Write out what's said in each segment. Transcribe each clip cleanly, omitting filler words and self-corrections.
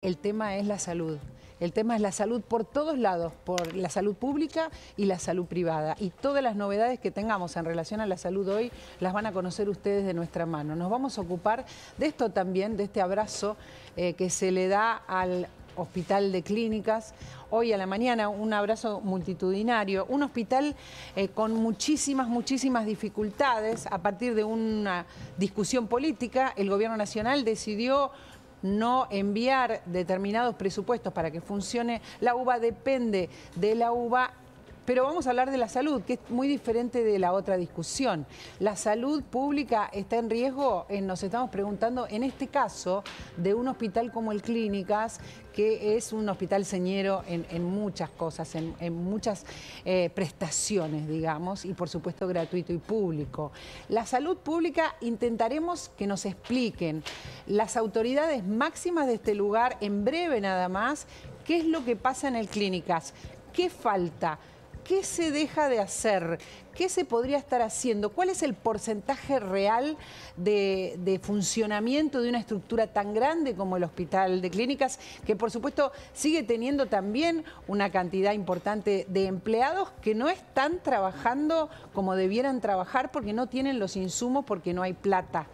El tema es la salud. El tema es la salud por todos lados, por la salud pública y la salud privada. Y todas las novedades que tengamos en relación a la salud hoy las van a conocer ustedes de nuestra mano. Nos vamos a ocupar de esto también, de este abrazo que se le da al Hospital de Clínicas. Hoy a la mañana un abrazo multitudinario, un hospital con muchísimas dificultades. A partir de una discusión política, el Gobierno Nacional decidió no enviar determinados presupuestos para que funcione. La UBA depende de la UBA, pero vamos a hablar de la salud, que es muy diferente de la otra discusión. La salud pública está en riesgo, nos estamos preguntando, en este caso, de un hospital como el Clínicas, que es un hospital señero en muchas cosas, en muchas prestaciones, digamos, y por supuesto gratuito y público. La salud pública intentaremos que nos expliquen las autoridades máximas de este lugar, en breve nada más, qué es lo que pasa en el Clínicas, qué falta, qué se deja de hacer, qué se podría estar haciendo, cuál es el porcentaje real de funcionamiento de una estructura tan grande como el Hospital de Clínicas, que por supuesto sigue teniendo también una cantidad importante de empleados que no están trabajando como debieran trabajar porque no tienen los insumos, porque no hay plata.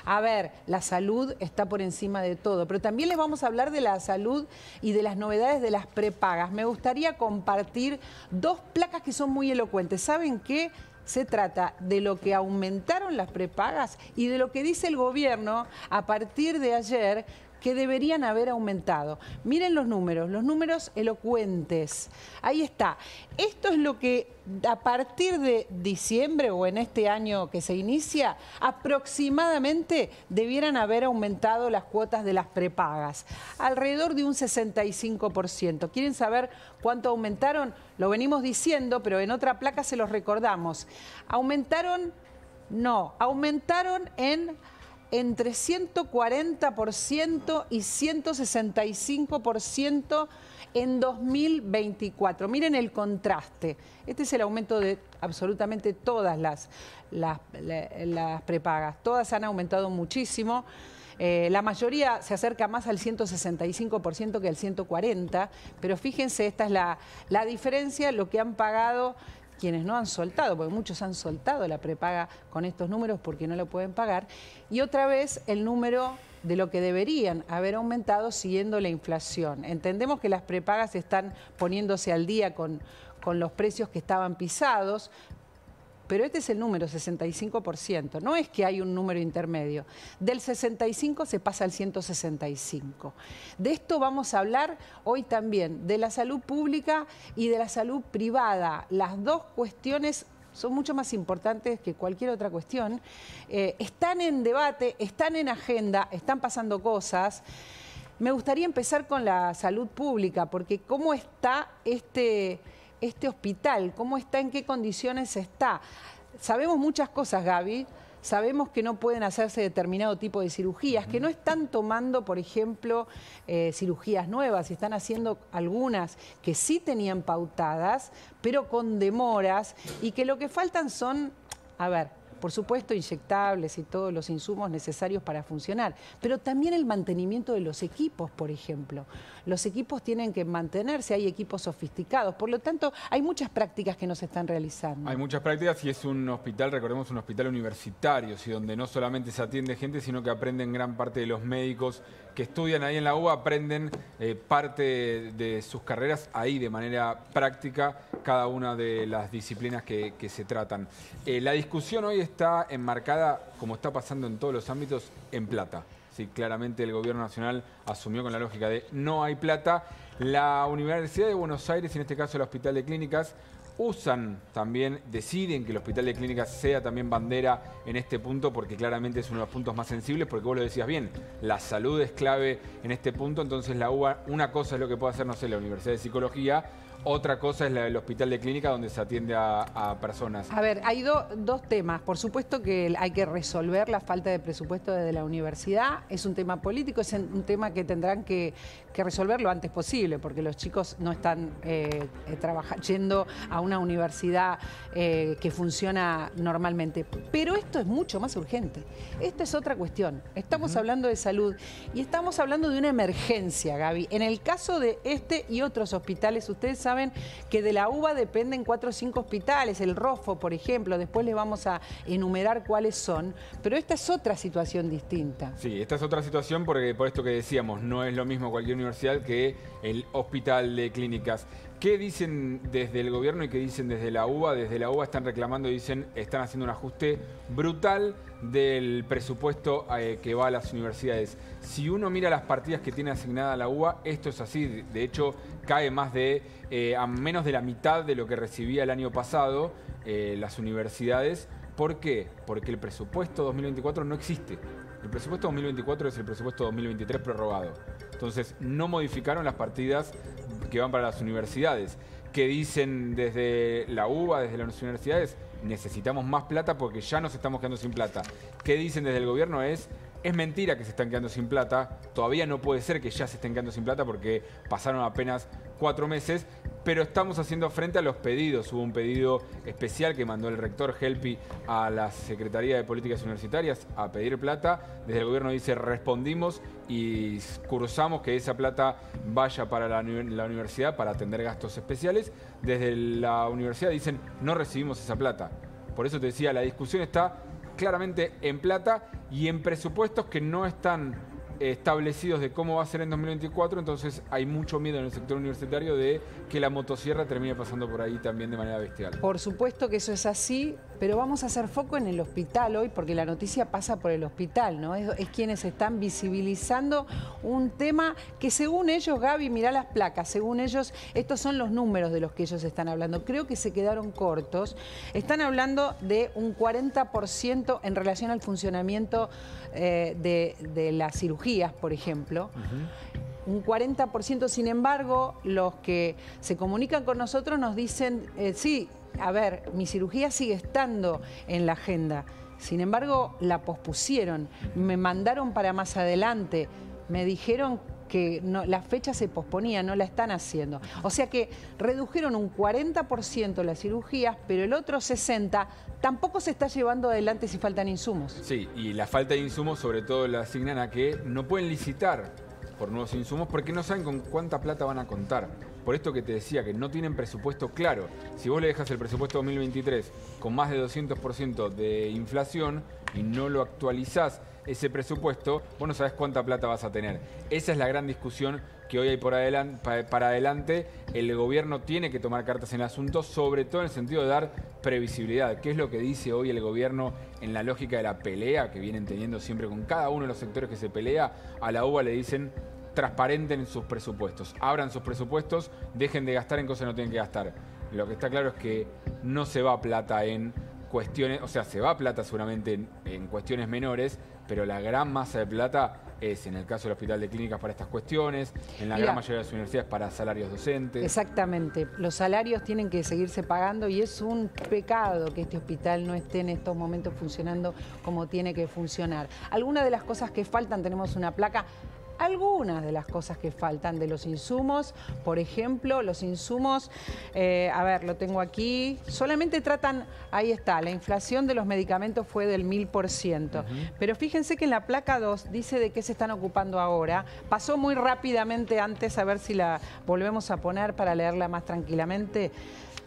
A ver, la salud está por encima de todo, pero también les vamos a hablar de la salud y de las novedades de las prepagas. Me gustaría compartir dos placas que son muy elocuentes. ¿Saben qué? Se trata de lo que aumentaron las prepagas y de lo que dice el gobierno a partir de ayer que deberían haber aumentado. Miren los números elocuentes. Ahí está. Esto es lo que a partir de diciembre o en este año que se inicia, aproximadamente debieran haber aumentado las cuotas de las prepagas. Alrededor de un 65%. ¿Quieren saber cuánto aumentaron? Lo venimos diciendo, pero en otra placa se los recordamos. ¿Aumentaron? No. Aumentaron entre 140% y 165% en 2024. Miren el contraste. Este es el aumento de absolutamente todas las prepagas. Todas han aumentado muchísimo. La mayoría se acerca más al 165% que al 140%, pero fíjense, esta es la diferencia, lo que han pagado quienes no han soltado, porque muchos han soltado la prepaga con estos números porque no lo pueden pagar, y otra vez el número de lo que deberían haber aumentado siguiendo la inflación. Entendemos que las prepagas están poniéndose al día con los precios que estaban pisados, pero este es el número, 65%. No es que hay un número intermedio. Del 65 se pasa al 165. De esto vamos a hablar hoy también, de la salud pública y de la salud privada. Las dos cuestiones son mucho más importantes que cualquier otra cuestión. Están en debate, están en agenda, están pasando cosas. Me gustaría empezar con la salud pública, porque ¿cómo está este hospital? ¿Cómo está? ¿En qué condiciones está? Sabemos muchas cosas, Gaby. Sabemos que no pueden hacerse determinado tipo de cirugías, que no están tomando, por ejemplo, cirugías nuevas, están haciendo algunas que sí tenían pautadas, pero con demoras, y que lo que faltan son, a ver, por supuesto, inyectables y todos los insumos necesarios para funcionar, pero también el mantenimiento de los equipos, por ejemplo. Los equipos tienen que mantenerse, hay equipos sofisticados, por lo tanto, hay muchas prácticas que no se están realizando. Hay muchas prácticas y es un hospital, recordemos, un hospital universitario, ¿sí? Donde no solamente se atiende gente, sino que aprenden gran parte de los médicos que estudian ahí en la UBA, aprenden parte de sus carreras ahí de manera práctica, cada una de las disciplinas que se tratan. La discusión hoy está enmarcada, como está pasando en todos los ámbitos, en plata. Sí, claramente el Gobierno Nacional asumió con la lógica de no hay plata. La Universidad de Buenos Aires, en este caso el Hospital de Clínicas, deciden que el Hospital de Clínicas sea también bandera en este punto, porque claramente es uno de los puntos más sensibles, porque vos lo decías bien, la salud es clave en este punto. Entonces la UBA, una cosa es lo que puede hacer, no sé, la Universidad de Psicología, Otra cosa es el hospital de clínica donde se atiende a personas. A ver, hay dos temas. Por supuesto que hay que resolver la falta de presupuesto desde la universidad. Es un tema político, es un tema que tendrán que resolver lo antes posible, porque los chicos no están yendo a una universidad que funciona normalmente. Pero esto es mucho más urgente. Esta es otra cuestión. Estamos hablando de salud y estamos hablando de una emergencia, Gaby. En el caso de este y otros hospitales, ustedes saben que de la UBA dependen 4 o 5 hospitales, el ROFO, por ejemplo, después les vamos a enumerar cuáles son, pero esta es otra situación distinta. Sí, esta es otra situación porque por esto que decíamos, no es lo mismo cualquier universidad que el hospital de clínicas. ¿Qué dicen desde el gobierno y qué dicen desde la UBA? Desde la UBA están reclamando y dicen, están haciendo un ajuste brutal del presupuesto que va a las universidades. Si uno mira las partidas que tiene asignada la UBA, esto es así. De hecho, cae más de a menos de la mitad de lo que recibía el año pasado las universidades. ¿Por qué? Porque el presupuesto 2024 no existe. El presupuesto 2024 es el presupuesto 2023 prorrogado. Entonces, no modificaron las partidas que van para las universidades. ¿Qué dicen desde la UBA, desde las universidades? Necesitamos más plata porque ya nos estamos quedando sin plata. ¿Qué dicen desde el gobierno? Es mentira que se están quedando sin plata. Todavía no puede ser que ya se estén quedando sin plata porque pasaron apenas 4 meses. Pero estamos haciendo frente a los pedidos. Hubo un pedido especial que mandó el rector Helpi a la Secretaría de Políticas Universitarias a pedir plata. Desde el gobierno dice, respondimos y cursamos que esa plata vaya para la universidad para atender gastos especiales. Desde la universidad dicen, no recibimos esa plata. Por eso te decía, la discusión está claramente en plata y en presupuestos que no están establecidos de cómo va a ser en 2024, entonces hay mucho miedo en el sector universitario de que la motosierra termine pasando por ahí también de manera bestial. Por supuesto que eso es así, pero vamos a hacer foco en el hospital hoy, porque la noticia pasa por el hospital, ¿no? Es quienes están visibilizando un tema que según ellos, Gaby, mirá las placas, según ellos, estos son los números de los que ellos están hablando. Creo que se quedaron cortos. Están hablando de un 40% en relación al funcionamiento de las cirugías, por ejemplo. Un 40%, sin embargo, los que se comunican con nosotros nos dicen, sí, a ver, mi cirugía sigue estando en la agenda. Sin embargo, la pospusieron, me mandaron para más adelante, me dijeron que no, la fecha se posponía, no la están haciendo. O sea que redujeron un 40% las cirugías, pero el otro 60% tampoco se está llevando adelante si faltan insumos. Sí, y la falta de insumos sobre todo la asignan a que no pueden licitar por nuevos insumos porque no saben con cuánta plata van a contar. Por esto que te decía, que no tienen presupuesto claro. Si vos le dejas el presupuesto 2023 con más de 200% de inflación y no lo actualizás ese presupuesto, vos no sabés cuánta plata vas a tener. Esa es la gran discusión que hoy hay para adelante. El gobierno tiene que tomar cartas en el asunto, sobre todo en el sentido de dar previsibilidad. ¿Qué es lo que dice hoy el gobierno en la lógica de la pelea que vienen teniendo siempre con cada uno de los sectores que se pelea? A la UBA le dicen, transparenten sus presupuestos, abran sus presupuestos, dejen de gastar en cosas que no tienen que gastar. Lo que está claro es que no se va plata en cuestiones, o sea, se va plata seguramente en cuestiones menores, pero la gran masa de plata es en el caso del Hospital de Clínicas para estas cuestiones, en la gran mayoría de las universidades para salarios docentes. Exactamente, los salarios tienen que seguirse pagando y es un pecado que este hospital no esté en estos momentos funcionando como tiene que funcionar. Algunas de las cosas que faltan, tenemos una placa. Algunas de las cosas que faltan de los insumos, por ejemplo, los insumos, a ver, lo tengo aquí, solamente tratan, ahí está, la inflación de los medicamentos fue del 1000%, pero fíjense que en la placa 2 dice de qué se están ocupando ahora, pasó muy rápidamente antes, a ver si la volvemos a poner para leerla más tranquilamente,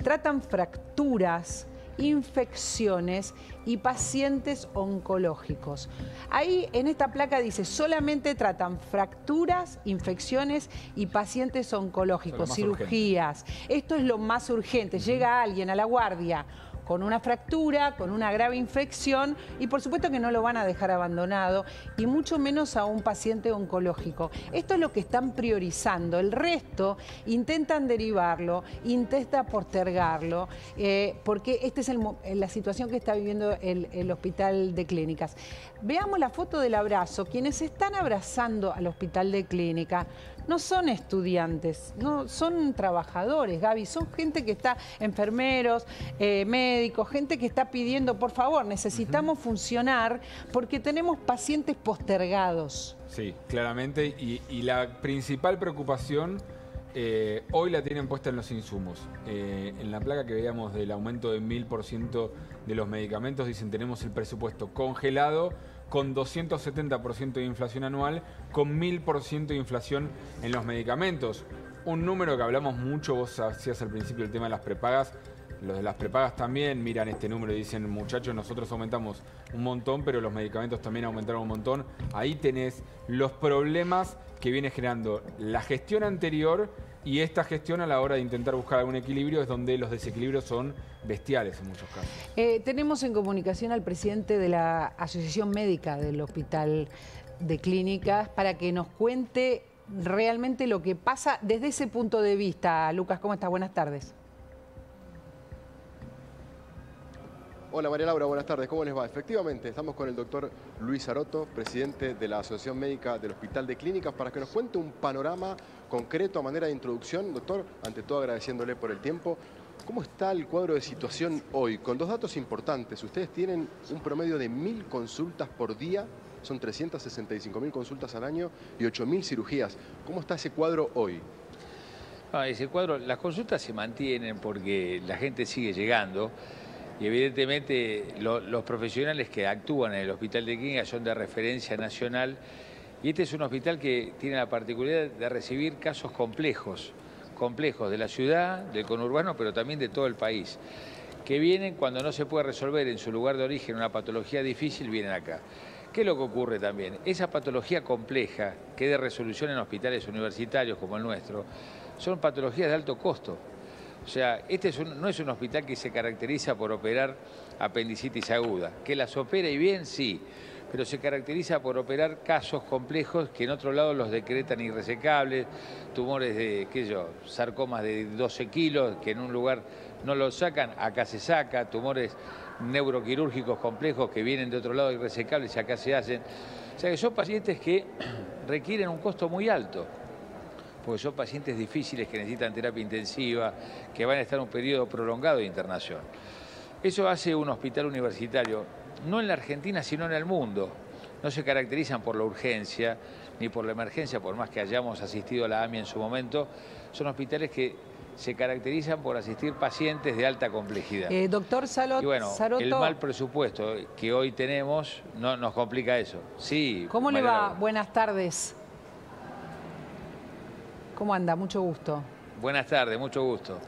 tratan fracturas, infecciones y pacientes oncológicos. Ahí en esta placa dice, solamente tratan fracturas, infecciones y pacientes oncológicos, cirugías. Esto es lo más urgente. Llega alguien a la guardia con una fractura, con una grave infección y por supuesto que no lo van a dejar abandonado y mucho menos a un paciente oncológico. Esto es lo que están priorizando. El resto intentan derivarlo, intentan postergarlo, porque esta es la situación que está viviendo el Hospital de Clínicas. Veamos la foto del abrazo. Quienes están abrazando al Hospital de Clínicas no son estudiantes, no son trabajadores, Gaby, son gente que está, enfermeros, médicos, gente que está pidiendo, por favor, necesitamos funcionar porque tenemos pacientes postergados. Sí, claramente, y la principal preocupación hoy la tienen puesta en los insumos. En la placa que veíamos del aumento de 1000% de los medicamentos, dicen tenemos el presupuesto congelado con 270% de inflación anual, con 1000% de inflación en los medicamentos. Un número que hablamos mucho, vos hacías al principio el tema de las prepagas. Los de las prepagas también miran este número y dicen, muchachos, nosotros aumentamos un montón, pero los medicamentos también aumentaron un montón. Ahí tenés los problemas que viene generando la gestión anterior y esta gestión a la hora de intentar buscar algún equilibrio es donde los desequilibrios son bestiales en muchos casos. Tenemos en comunicación al presidente de la Asociación Médica del Hospital de Clínicas para que nos cuente realmente lo que pasa desde ese punto de vista. Lucas, ¿cómo estás? Buenas tardes. Hola María Laura, buenas tardes, ¿cómo les va? Efectivamente, estamos con el doctor Luis Aroto, presidente de la Asociación Médica del Hospital de Clínicas, para que nos cuente un panorama concreto a manera de introducción. Doctor, ante todo agradeciéndole por el tiempo, ¿cómo está el cuadro de situación hoy? Con dos datos importantes, ustedes tienen un promedio de 1000 consultas por día, son 365.000 consultas al año y 8000 cirugías. ¿Cómo está ese cuadro hoy? Ese cuadro, las consultas se mantienen porque la gente sigue llegando. Y evidentemente los profesionales que actúan en el Hospital de Clínicas son de referencia nacional y este es un hospital que tiene la particularidad de recibir casos complejos de la ciudad, del conurbano, pero también de todo el país, que vienen cuando no se puede resolver en su lugar de origen una patología difícil, vienen acá. ¿Qué es lo que ocurre también? Esa patología compleja, que es de resolución en hospitales universitarios como el nuestro, son patologías de alto costo. O sea, no es un hospital que se caracteriza por operar apendicitis aguda. Que las opera y bien, sí, pero se caracteriza por operar casos complejos que en otro lado los decretan irresecables, tumores de, sarcomas de 12 kilos, que en un lugar no los sacan, acá se saca, tumores neuroquirúrgicos complejos que vienen de otro lado irresecables y acá se hacen. O sea, que son pacientes que requieren un costo muy alto, porque son pacientes difíciles que necesitan terapia intensiva, que van a estar un periodo prolongado de internación. Eso hace un hospital universitario, no en la Argentina, sino en el mundo. No se caracterizan por la urgencia ni por la emergencia, por más que hayamos asistido a la AMI en su momento. Son hospitales que se caracterizan por asistir pacientes de alta complejidad. Doctor Saroto. Y bueno, el mal presupuesto que hoy tenemos no nos complica eso. Sí. ¿Cómo le va? Buenas tardes. ¿Cómo anda? Mucho gusto. Buenas tardes, mucho gusto.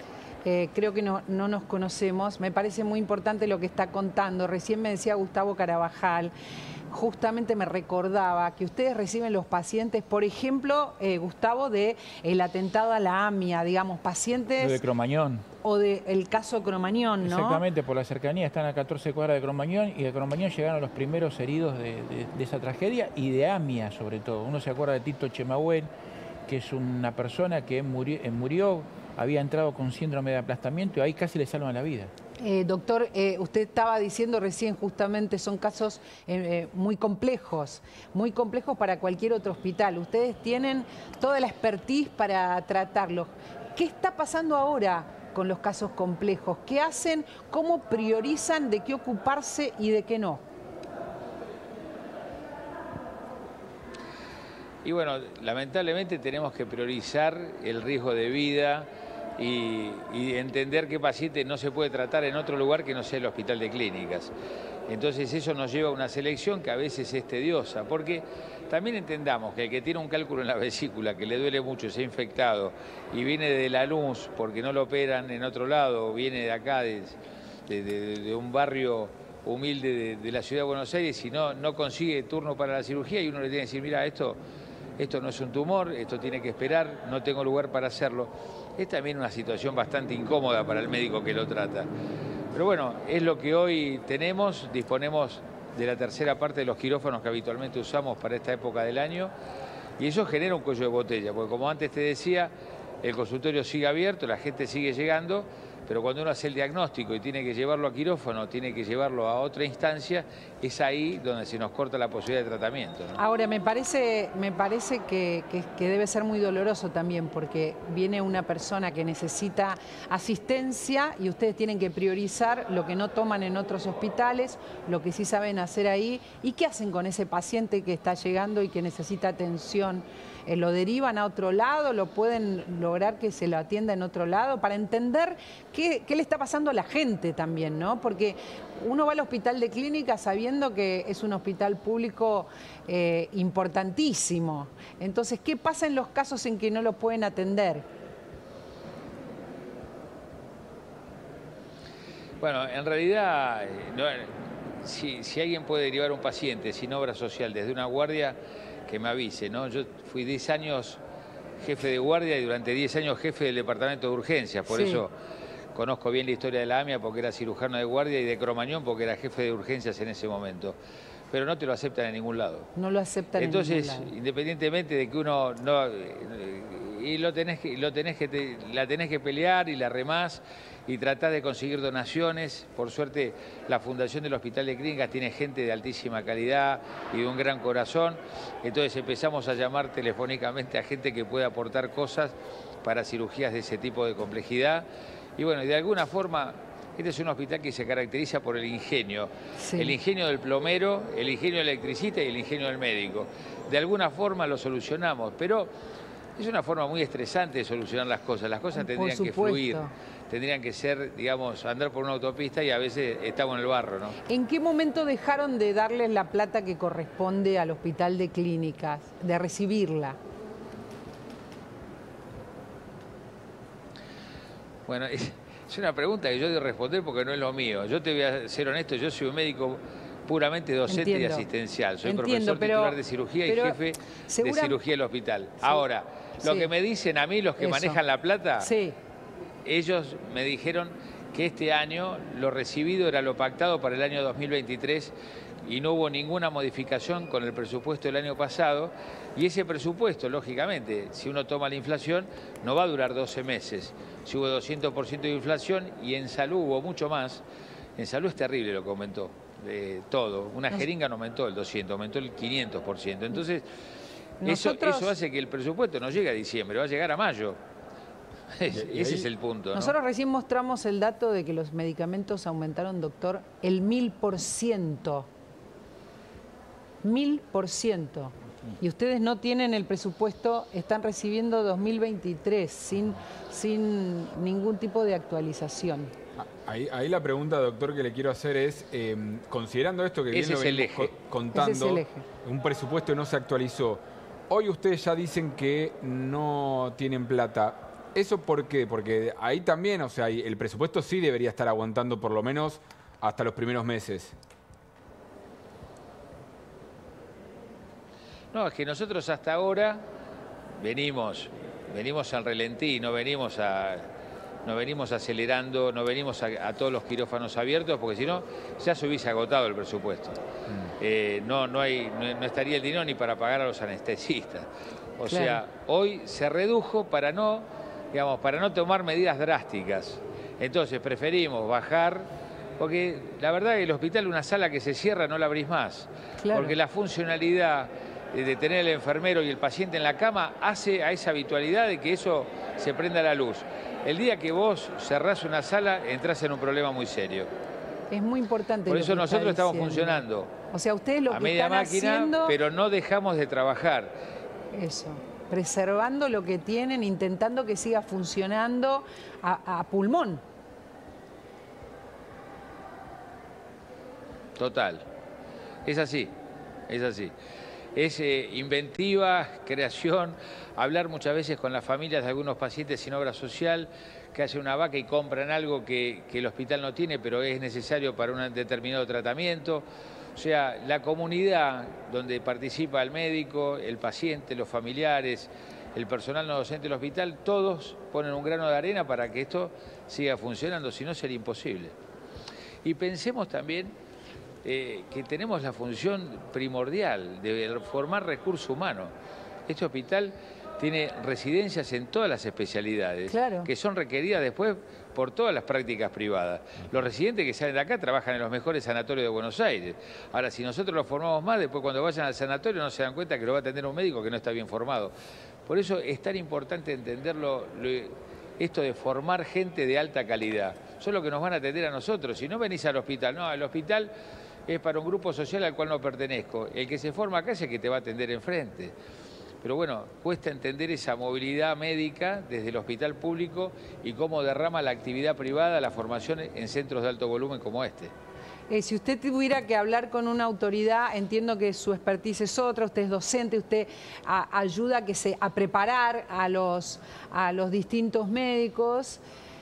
Creo que no nos conocemos. Me parece muy importante lo que está contando. Recién me decía Gustavo Carabajal, justamente me recordaba que ustedes reciben los pacientes, por ejemplo, Gustavo, del atentado a la AMIA, digamos, pacientes... De Cromañón. O del caso Cromañón, ¿no? Exactamente, por la cercanía, están a 14 cuadras de Cromañón y de Cromañón llegaron los primeros heridos de esa tragedia y de AMIA sobre todo. Uno se acuerda de Tito Chemahuel, que es una persona que murió, había entrado con síndrome de aplastamiento y ahí casi le salvan la vida. Doctor, usted estaba diciendo recién justamente son casos muy complejos para cualquier otro hospital. Ustedes tienen toda la expertise para tratarlos. ¿Qué está pasando ahora con los casos complejos? ¿Qué hacen? ¿Cómo priorizan de qué ocuparse y de qué no? Y bueno, lamentablemente tenemos que priorizar el riesgo de vida y entender que paciente no se puede tratar en otro lugar que no sea el Hospital de Clínicas. Entonces eso nos lleva a una selección que a veces es tediosa, porque también entendamos que el que tiene un cálculo en la vesícula, que le duele mucho, se ha infectado y viene de Lanús porque no lo operan en otro lado, o viene de acá, de un barrio humilde de la ciudad de Buenos Aires y no consigue turno para la cirugía y uno le tiene que decir, mira, esto no es un tumor, esto tiene que esperar, no tengo lugar para hacerlo. Es también una situación bastante incómoda para el médico que lo trata. Pero bueno, es lo que hoy tenemos, disponemos de la tercera parte de los quirófanos que habitualmente usamos para esta época del año y eso genera un cuello de botella, porque como antes te decía, el consultorio sigue abierto, la gente sigue llegando, pero cuando uno hace el diagnóstico y tiene que llevarlo a quirófano, tiene que llevarlo a otra instancia, es ahí donde se nos corta la posibilidad de tratamiento, ¿no? Ahora, me parece que debe ser muy doloroso también, porque viene una persona que necesita asistencia y ustedes tienen que priorizar lo que no toman en otros hospitales, lo que sí saben hacer ahí. ¿Y qué hacen con ese paciente que está llegando y que necesita atención? ¿Lo derivan a otro lado? ¿Lo pueden lograr que se lo atienda en otro lado? Para entender qué le está pasando a la gente también, ¿no? Porque uno va al hospital de Clínicas sabiendo que es un hospital público importantísimo. Entonces, ¿qué pasa en los casos en que no lo pueden atender? Bueno, en realidad, si alguien puede derivar a un paciente sin obra social desde una guardia, que me avise, ¿no? Yo fui 10 años jefe de guardia y durante 10 años jefe del departamento de urgencias, por eso conozco bien la historia de la AMIA, porque era cirujano de guardia, y de Cromañón porque era jefe de urgencias en ese momento. Pero no te lo aceptan en ningún lado. No lo aceptan Entonces, en ningún lado. Independientemente de que uno no... Y la tenés que pelear y la remás y tratar de conseguir donaciones. Por suerte, la Fundación del Hospital de Clínicas tiene gente de altísima calidad y de un gran corazón. Entonces empezamos a llamar telefónicamente a gente que pueda aportar cosas para cirugías de ese tipo de complejidad. Y bueno, de alguna forma, este es un hospital que se caracteriza por el ingenio. Sí. El ingenio del plomero, el ingenio del electricista y el ingenio del médico. De alguna forma lo solucionamos, pero es una forma muy estresante de solucionar las cosas. Las cosas tendrían que fluir, tendrían que ser, digamos, andar por una autopista y a veces estamos en el barro, ¿no? ¿En qué momento dejaron de darles la plata que corresponde al Hospital de Clínicas, de recibirla? Bueno, es una pregunta que yo debo responder porque no es lo mío. Yo te voy a ser honesto, yo soy un médico puramente docente y asistencial. Soy profesor titular de cirugía y jefe de cirugía del hospital. Sí. Ahora, lo que me dicen a mí, los que manejan la plata, ellos me dijeron que este año lo recibido era lo pactado para el año 2023 y no hubo ninguna modificación con el presupuesto del año pasado. Y ese presupuesto, lógicamente, si uno toma la inflación, no va a durar 12 meses. Si hubo 200% de inflación y en salud hubo mucho más, en salud es terrible lo que aumentó. Todo. Una jeringa no aumentó el 200, aumentó el 500%. Entonces, eso hace que el presupuesto no llegue a diciembre, va a llegar a mayo. Ese es el punto, ¿no? Nosotros recién mostramos el dato de que los medicamentos aumentaron, doctor, el 1000%. 1000%. Y ustedes no tienen el presupuesto, están recibiendo 2023 sin ningún tipo de actualización. Ahí la pregunta, doctor, que le quiero hacer es, considerando esto que bien lo venimos contando, un presupuesto no se actualizó, hoy ustedes ya dicen que no tienen plata. ¿Eso por qué? Porque ahí también, o sea, el presupuesto sí debería estar aguantando por lo menos hasta los primeros meses. No, es que nosotros hasta ahora venimos al relentí, no venimos acelerando, no venimos a todos los quirófanos abiertos, porque si no, ya se hubiese agotado el presupuesto. No estaría el dinero ni para pagar a los anestesistas. O sea, hoy se redujo para no tomar medidas drásticas. Entonces preferimos bajar, porque la verdad que el hospital, una sala que se cierra, no la abrís más. Porque la funcionalidad de tener el enfermero y el paciente en la cama hace a esa habitualidad de que eso se prenda la luz. El día que vos cerrás una sala, entras en un problema muy serio. Es muy importante. Por eso nosotros estamos funcionando. O sea, ustedes lo a que media están máquina, haciendo... pero no dejamos de trabajar. Eso, preservando lo que tienen, intentando que siga funcionando a pulmón. Total. Es así, es así. Es inventiva, creación, hablar muchas veces con las familias de algunos pacientes sin obra social que hacen una vaca y compran algo que el hospital no tiene, pero es necesario para un determinado tratamiento. O sea, la comunidad donde participa el médico, el paciente, los familiares, el personal no docente del hospital, todos ponen un grano de arena para que esto siga funcionando, si no sería imposible. Y pensemos también que tenemos la función primordial de formar recurso humano. Este hospital tiene residencias en todas las especialidades, claro, que son requeridas después por todas las prácticas privadas. Los residentes que salen de acá trabajan en los mejores sanatorios de Buenos Aires. Ahora, si nosotros los formamos más, después cuando vayan al sanatorio no se dan cuenta que lo va a atender un médico que no está bien formado. Por eso es tan importante entenderlo, esto de formar gente de alta calidad. Son los que nos van a atender a nosotros. Si no venís al hospital, no, el hospital es para un grupo social al cual no pertenezco. El que se forma acá es el que te va a atender enfrente. Pero bueno, cuesta entender esa movilidad médica desde el hospital público y cómo derrama la actividad privada, la formación en centros de alto volumen como este. Si usted tuviera que hablar con una autoridad, entiendo que su expertise es otra, usted es docente, usted ayuda a preparar a los distintos médicos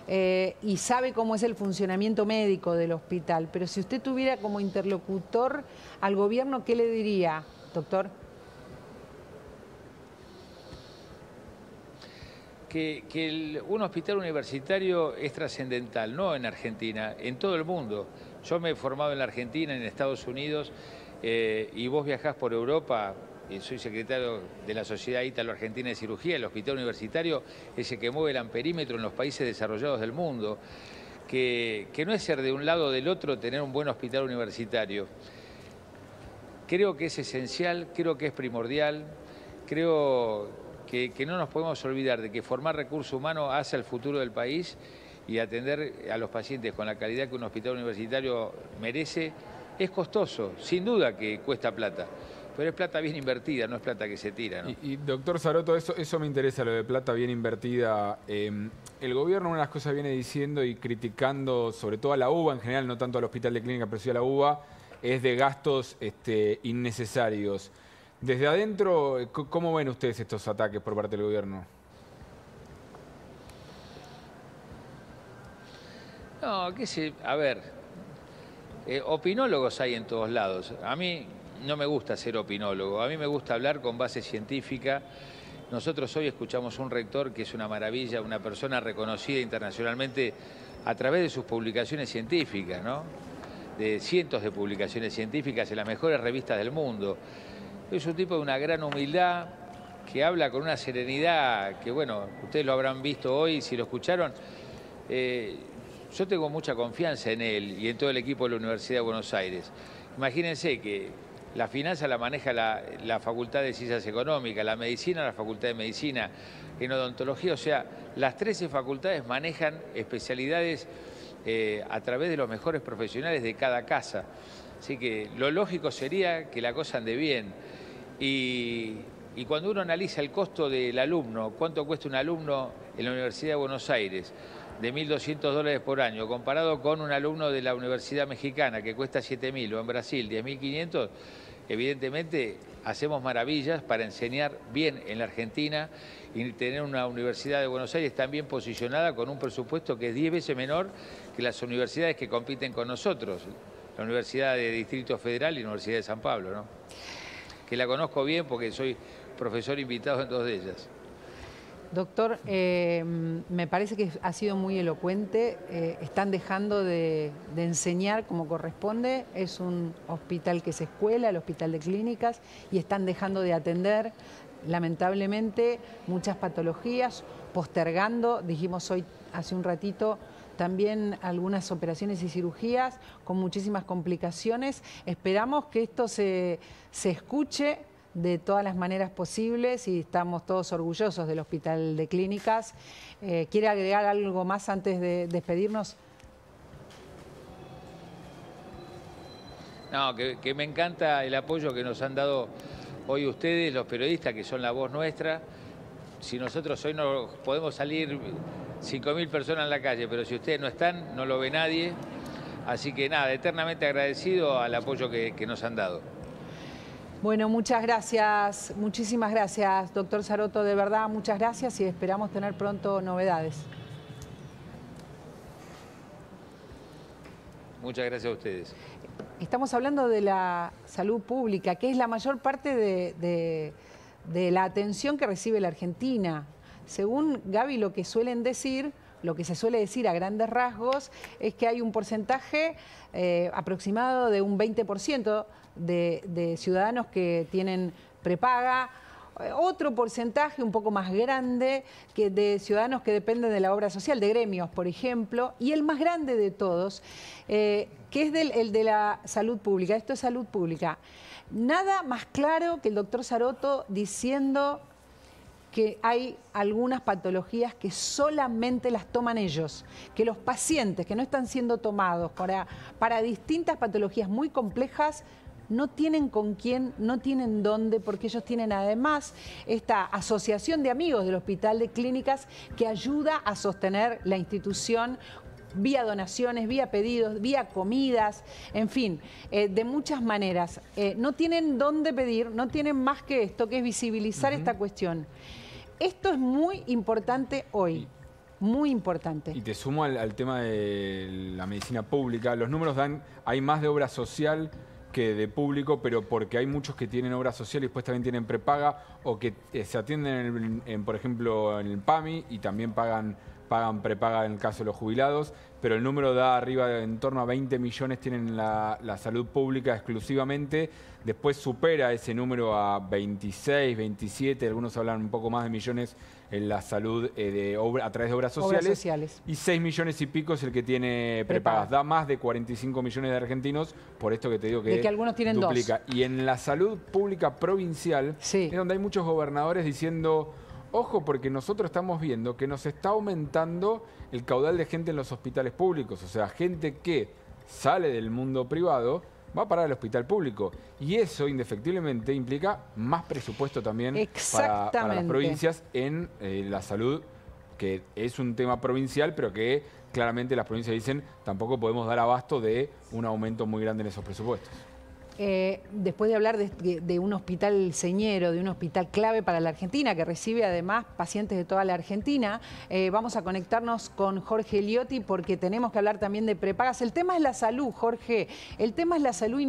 y sabe cómo es el funcionamiento médico del hospital. Pero si usted tuviera como interlocutor al gobierno, ¿qué le diría, doctor? Un hospital universitario es trascendental, no en Argentina, en todo el mundo. Yo me he formado en la Argentina, en Estados Unidos, y vos viajás por Europa, soy secretario de la Sociedad Ítalo-Argentina de Cirugía, el hospital universitario es el que mueve el amperímetro en los países desarrollados del mundo, que no es ser de un lado o del otro tener un buen hospital universitario. Creo que es esencial, creo que es primordial, creo que no nos podemos olvidar de que formar recurso humano hace al futuro del país y atender a los pacientes con la calidad que un hospital universitario merece. Es costoso, sin duda que cuesta plata, pero es plata bien invertida, no es plata que se tira, ¿no? Y doctor Sarotto, eso me interesa, lo de plata bien invertida. El gobierno una de las cosas viene diciendo y criticando, sobre todo a la UBA en general, no tanto al Hospital de Clínica, pero sí a la UBA, es de gastos innecesarios. Desde adentro, ¿cómo ven ustedes estos ataques por parte del gobierno? No, a ver, opinólogos hay en todos lados. A mí no me gusta ser opinólogo, a mí me gusta hablar con base científica. Nosotros hoy escuchamos un rector que es una maravilla, una persona reconocida internacionalmente a través de sus publicaciones científicas, ¿no? De cientos de publicaciones científicas en las mejores revistas del mundo. Es un tipo de una gran humildad que habla con una serenidad que, bueno, ustedes lo habrán visto hoy, si lo escucharon. Yo tengo mucha confianza en él y en todo el equipo de la Universidad de Buenos Aires. Imagínense que la finanza la maneja la Facultad de Ciencias Económicas, la medicina la Facultad de Medicina, en odontología, o sea, las 13 facultades manejan especialidades a través de los mejores profesionales de cada casa. Así que lo lógico sería que la cosa ande bien. Y cuando uno analiza el costo del alumno, cuánto cuesta un alumno en la Universidad de Buenos Aires, de $1.200 por año, comparado con un alumno de la Universidad Mexicana que cuesta 7.000 o en Brasil 10.500, evidentemente hacemos maravillas para enseñar bien en la Argentina y tener una Universidad de Buenos Aires tan bien posicionada con un presupuesto que es 10 veces menor que las universidades que compiten con nosotros, la Universidad de Distrito Federal y la Universidad de San Pablo, ¿no? Que la conozco bien porque soy profesor invitado en 2 de ellas. Doctor, me parece que ha sido muy elocuente. Están dejando de enseñar como corresponde. Es un hospital que es escuela, el Hospital de Clínicas, y están dejando de atender, lamentablemente, muchas patologías, postergando, dijimos hoy hace un ratito, también algunas operaciones y cirugías con muchísimas complicaciones. Esperamos que esto se escuche de todas las maneras posibles y estamos todos orgullosos del Hospital de Clínicas. ¿Quiere agregar algo más antes de despedirnos? No, que me encanta el apoyo que nos han dado hoy ustedes, los periodistas, que son la voz nuestra. Si nosotros hoy no podemos salir 5.000 personas en la calle, pero si ustedes no están, no lo ve nadie. Así que nada, eternamente agradecido al apoyo que nos han dado. Bueno, muchas gracias, muchísimas gracias, doctor Sarotto, de verdad, muchas gracias y esperamos tener pronto novedades. Muchas gracias a ustedes. Estamos hablando de la salud pública, que es la mayor parte de la atención que recibe la Argentina. Según Gaby, lo que suelen decir, lo que se suele decir a grandes rasgos, es que hay un porcentaje aproximado de un 20% de ciudadanos que tienen prepaga, otro porcentaje un poco más grande de ciudadanos que dependen de la obra social, de gremios, por ejemplo, y el más grande de todos, que es el de la salud pública. Esto es salud pública. Nada más claro que el doctor Sarotto diciendo que hay algunas patologías que solamente las toman ellos, que los pacientes que no están siendo tomados para distintas patologías muy complejas no tienen con quién, no tienen dónde, porque ellos tienen además esta asociación de amigos del Hospital de Clínicas que ayuda a sostener la institución vía donaciones, vía pedidos, vía comidas, en fin, de muchas maneras. No tienen dónde pedir, no tienen más que esto, que es visibilizar esta cuestión. Esto es muy importante hoy. Muy importante. Y te sumo al tema de la medicina pública. Los números dan, hay más de obra social que de público, pero porque hay muchos que tienen obra social y después también tienen prepaga o que se atienden, por ejemplo, en el PAMI y también pagan prepaga en el caso de los jubilados, pero el número da arriba en torno a 20 millones tienen la salud pública exclusivamente, después supera ese número a 26, 27, algunos hablan un poco más de millones en la salud a través de obras sociales. Y 6 millones y pico es el que tiene prepagas. Da más de 45 millones de argentinos, por esto que te digo que algunos tienen duplica. Y en la salud pública provincial es donde hay muchos gobernadores diciendo: ojo, porque nosotros estamos viendo que nos está aumentando el caudal de gente en los hospitales públicos. O sea, gente que sale del mundo privado va a parar al hospital público. Y eso, indefectiblemente, implica más presupuesto también para las provincias en la salud, que es un tema provincial, pero que claramente las provincias dicen tampoco podemos dar abasto de un aumento muy grande en esos presupuestos. Después de hablar de un hospital señero, de un hospital clave para la Argentina, que recibe además pacientes de toda la Argentina, vamos a conectarnos con Jorge Liotti porque tenemos que hablar también de prepagas. El tema es la salud, Jorge. El tema es la salud y no